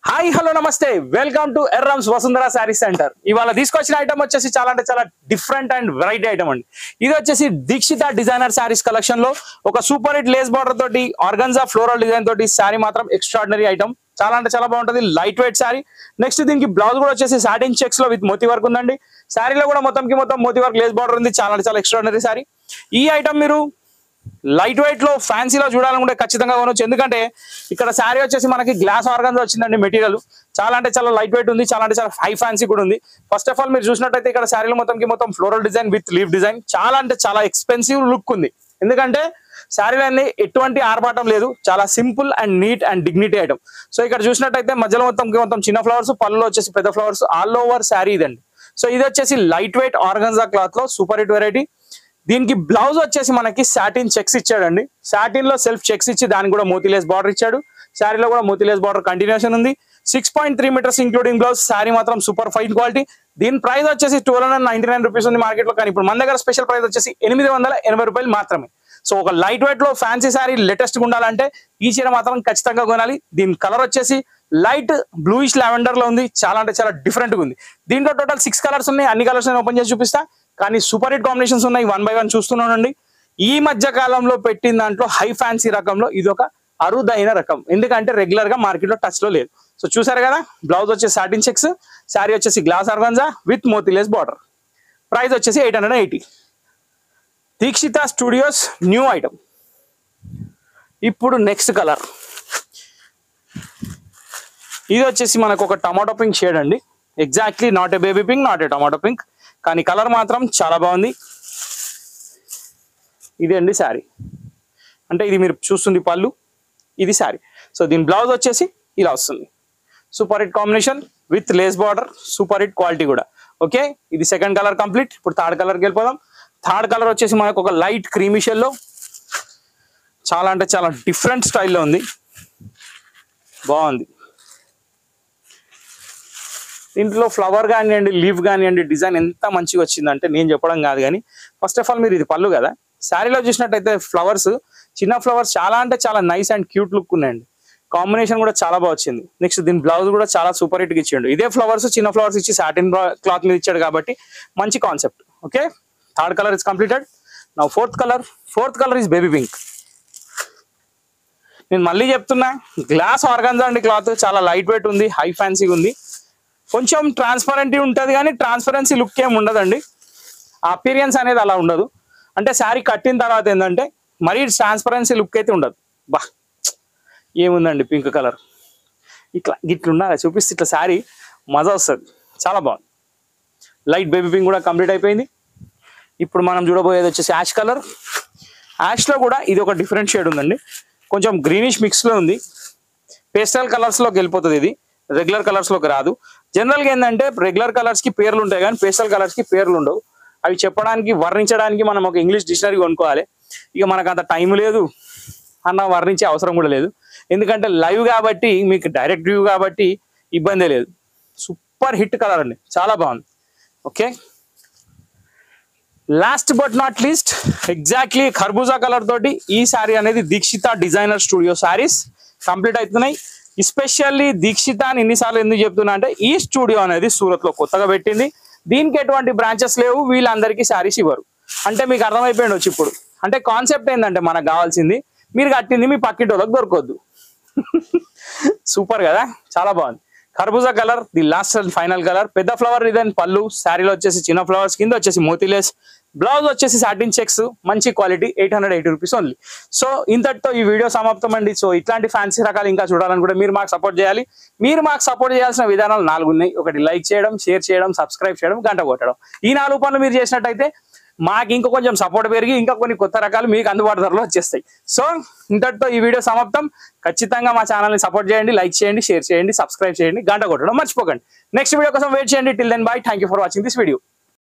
Hi hello namaste welcome to Errams Vasundhara sari centre. ఇవాళ తీసుకొచ్చిన item వచ్చేసి చాలా అంటే చాలా డిఫరెంట్ అండ్ వెరైటీ ఐటమ్ అండి. ఇది వచ్చేసి దీక్షిత డిజైనర్ శారీస్ కలెక్షన్ లో ఒక సూపర్ హిట్ లేస్ బార్డర్ తోటి ఆర్గన్జా ఫ్లోరల్ డిజైన్ తోటి శారీ మాత్రం ఎక్స్ట్రాడినరీ ఐటమ్. చాలా అంటే చాలా బాగుంటుంది, లైట్ వెయిట్ శారీ. నెక్స్ట్ దీనికి బ్లౌజ్ కూడా వచ్చేసి సాటిన్ చెక్స్ లో విత్ మోతీ వర్క్ ఉందండి. శారీలో కూడా మొత్తం మోతీ వర్క్ లేస్ బార్డర్ ఉంది. చాలా అంటే చాలా ఎక్స్ట్రాడినరీ శారీ. ఈ ఐటమ్ మీరు లైట్ వెయిట్ లో ఫ్యాన్సీలో చూడాలనుకుంటే ఖచ్చితంగా కొనవచ్చు. ఎందుకంటే ఇక్కడ శారీ వచ్చేసి మనకి గ్లాస్ ఆర్గన్స్ వచ్చిందండి. మెటీరియల్ చాలా అంటే చాలా లైట్ వెయిట్ ఉంది, చాలా అంటే చాలా హై ఫ్యాన్సీ కూడా ఉంది. ఫస్ట్ ఆఫ్ ఆల్ మీరు చూసినట్టయితే ఇక్కడ శారీలో మొత్తం floral design with leaf design. చాలా అంటే చాలా ఎక్స్పెన్సివ్ లుక్ ఉంది. ఎందుకంటే శారీలో ఎటువంటి ఆర్భాటం లేదు, చాలా simple and neat and dignity item. So ఇక్కడ చూసినట్టయితే మధ్యలో మొత్తం చిన్న ఫ్లవర్స్, పళ్ళలో వచ్చేసి పెద్ద ఫ్లవర్స్, ఆల్ ఓవర్ శారీ ఇదండి. సో ఇది వచ్చేసి లైట్ వెయిట్ ఆర్గన్జా క్లాత్ లో సూపర్ హిట్ వెరైటీ. దీనికి బ్లౌజ్ వచ్చేసి మనకి సాటిన్ చెక్స్ ఇచ్చాడండి. సాటిన్ లో సెల్ఫ్ చెక్స్ ఇచ్చి దానికి కూడా మోతీలేస్ బార్డర్ ఇచ్చాడు. శారీలో కూడా మోతీలేస్ బార్డర్ కంటిన్యూషన్ ఉంది. 6.3 మీటర్స్ ఇంక్లూడింగ్ బ్లౌజ్. శారీ మాత్రం సూపర్ ఫైన్ క్వాలిటీ. దీని ప్రైస్ వచ్చేసి 1299 రూపీస్ ఉంది మార్కెట్ లో. కానీ ఇప్పుడు మన దగ్గర స్పెషల్ ప్రైస్ వచ్చేసి 880 రూపాయలు మాత్రమే. సో ఒక లైట్ వెయిట్ లో ఫ్యాన్సీ శారీ లేటెస్ట్ గా ఉండాలంటే ఈ చీర మాత్రం ఖచ్చితంగా కొనాలి. దీని కలర్ వచ్చేసి లైట్ బ్లూయిష్ లావెండర్ లో ఉంది. చాలా అంటే చాలా డిఫరెంట్ గా ఉంది. దీంట్లో టోటల్ 6 కలర్స్ ఉన్నాయి. అన్ని కలర్స్ నేను ఓపెన్ చేసి చూపిస్తా. కానీ సూపర్ హిట్ కాంబినేషన్స్ ఉన్నాయి. 1 బై 1 చూస్తున్నానండి. ఈ మధ్య కాలంలో పెట్టిన దాంట్లో హై ఫ్యాన్సీ రకంలో ఇది ఒక అరుదైన రకం. ఎందుకంటే రెగ్యులర్ గా మార్కెట్ లో టచ్ లో లేదు. సో చూసారు కదా, బ్లౌజ్ వచ్చేసి సాటిన్ చెక్స్, శారీ వచ్చేసి గ్లాస్ ఆర్గన్జా విత్ మోతీలేస్ బార్డర్. ప్రైస్ వచ్చేసి 880. Dikshita studios new item. ఇప్పుడు నెక్స్ట్ కలర్ ఇది వచ్చేసి మనకు ఒక టమాటో పింక్ షేడ్ అండి. Exactly not a baby pink, not a tomato pink, కానీ కలర్ మాత్రం చాలా బాగుంది. ఇది అండి శారీ. అంటే ఇది మీరు చూస్తుంది పళ్ళు, ఇది శారీ. సో దీని బ్లౌజ్ వచ్చేసి ఇలా వస్తుంది. Super hit combination with lace border, super hit quality కూడా. ఓకే, ఇది సెకండ్ కలర్ కంప్లీట్. ఇప్పుడు థర్డ్ కలర్కి వెళ్ళిపోదాం. థర్డ్ కలర్ వచ్చేసి మనకు ఒక లైట్ క్రీమీ షెల్లో చాలా అంటే చాలా డిఫరెంట్ స్టైల్లో ఉంది, బాగుంది. దీంట్లో ఫ్లవర్ కానివ్వండి, లీఫ్ కానివ్వండి, డిజైన్ ఎంత మంచిగా వచ్చిందంటే నేను చెప్పడం కాదు. కానీ ఫస్ట్ ఆఫ్ ఆల్ మీరు ఇది పళ్ళు కదా, శారీలో చూసినట్టయితే ఫ్లవర్స్, చిన్న ఫ్లవర్స్ చాలా అంటే చాలా నైస్ అండ్ క్యూట్ లుక్ ఉన్నాయండి. కాంబినేషన్ కూడా చాలా బాగా వచ్చింది. నెక్స్ట్ దీని బ్లౌజ్ కూడా చాలా సూపర్ హిట్గా ఇచ్చాడు. ఇదే ఫ్లవర్స్ చిన్న ఫ్లవర్స్ ఇచ్చి సాటిన్ క్లాత్ మీద ఇచ్చాడు కాబట్టి మంచి concept. Okay, third colour is completed. నా fourth colour is baby pink. నేను మళ్ళీ చెప్తున్నా, గ్లాస్ ఆర్గన్జా అండి క్లాత్, చాలా లైట్ వెయిట్ ఉంది, హై ఫ్యాన్సీగా ఉంది. కొంచెం ట్రాన్స్పరెంట్ ఉంటుంది కానీ ట్రాన్స్పరెన్సీ లుక్ ఏమి ఉండదండి. ఆ అపీరియన్స్ అనేది అలా ఉండదు. అంటే శారీ కట్టిన తర్వాత ఏంటంటే మరీ ట్రాన్స్పరెన్సీ లుక్ అయితే ఉండదు. బా ఏముందండి పింక్ కలర్, ఇట్లున్నా చూపిస్తే ఇట్లా శారీ మజా వస్తుంది, చాలా బాగుంది. లైట్ బేబీ పింక్ కూడా కంప్లీట్ అయిపోయింది. ఇప్పుడు మనం చూడబోయేది వచ్చేసి యాష్ కలర్. యాష్లో కూడా ఇది ఒక డిఫరెంట్ షేడ్ ఉందండి. కొంచెం గ్రీనిష్ మిక్స్లో ఉంది. పేస్టల్ కలర్స్లోకి వెళ్ళిపోతుంది. ఇది రెగ్యులర్ కలర్స్లోకి రాదు. జనరల్గా ఏంటంటే రెగ్యులర్ కలర్స్కి పేర్లు ఉంటాయి కానీ పేస్టల్ కలర్స్కి పేర్లు ఉండవు. అవి చెప్పడానికి వర్ణించడానికి మనం ఒక ఇంగ్లీష్ డిక్షనరీ కొనుక్కోవాలి. ఇక మనకు అంత టైం లేదు అన్న, వర్ణించే అవసరం కూడా లేదు. ఎందుకంటే లైవ్ కాబట్టి, మీకు డైరెక్ట్ వ్యూ కాబట్టి ఇబ్బంది లేదు. సూపర్ హిట్ కలర్ అండి, చాలా బాగుంది. Okay, last but not least exactly ఖర్బూజా కలర్ తోటి ఈ శారీ అనేది Dikshita designer studio saris complete అవుతున్నాయి. ఎస్పెషల్లీ దీక్షిత అని ఎన్నిసార్లు ఎందుకు చెప్తున్నా అంటే ఈ స్టూడియో అనేది సూరత్ లో కొత్తగా పెట్టింది. దీనికి ఎటువంటి బ్రాంచెస్ లేవు, వీళ్ళందరికీ శారీస్ ఇవ్వరు. అంటే మీకు అర్థమైపోయింది వచ్చి ఇప్పుడు. అంటే కాన్సెప్ట్ ఏంటంటే మనకు కావాల్సింది మీరు కట్టింది మీ పక్కింటి వాళ్ళకి దొరకొద్దు. సూపర్ కదా, చాలా బాగుంది. ఖర్బూజా colour the last and final colour. పెద్ద ఫ్లవర్ డిజైన్ పళ్ళు, శారీలో వచ్చేసి చిన్న ఫ్లవర్స్, కింద వచ్చేసి మోతీలేస్, బ్లౌజ్ వచ్చేసి సాటిన్ చెక్స్, మంచి క్వాలిటీ. 880 rupees only. సో ఇంతటితో ఈ వీడియో సమాప్తం అండి. సో ఇట్లాంటి ఫ్యాన్సీ రకాలు ఇంకా చూడాలనుకుంటే మీరు మాకు సపోర్ట్ చేయాలి. మీరు మాకు సపోర్ట్ చేయాల్సిన విధానాలు 4 ఉన్నాయి. ఒకటి లైక్ చేయడం, షేర్ చేయడం, సబ్స్క్రైబ్ చేయడం, గంట కొట్టడం. ఈ 4 పనులు మీరు చేసినట్టయితే మాకు ఇంకా కొంచెం సపోర్ట్ పెరిగి ఇంకా కొన్ని కొత్త రకాలు మీకు అందుబాటు ధరలో వచ్చేస్తాయి. సో ఇంతటితో ఈ వీడియో సమాప్తం. ఖచ్చితంగా మా ఛానల్ని సపోర్ట్ చేయండి, లైక్ చేయండి, షేర్ చేయండి, సబ్స్క్రైబ్ చేయండి, గంట కొట్టడం మర్చిపోకండి. నెక్స్ట్ వీడియో కోసం వెయిట్ చేయండి. Till then bye. Thank you for watching this video.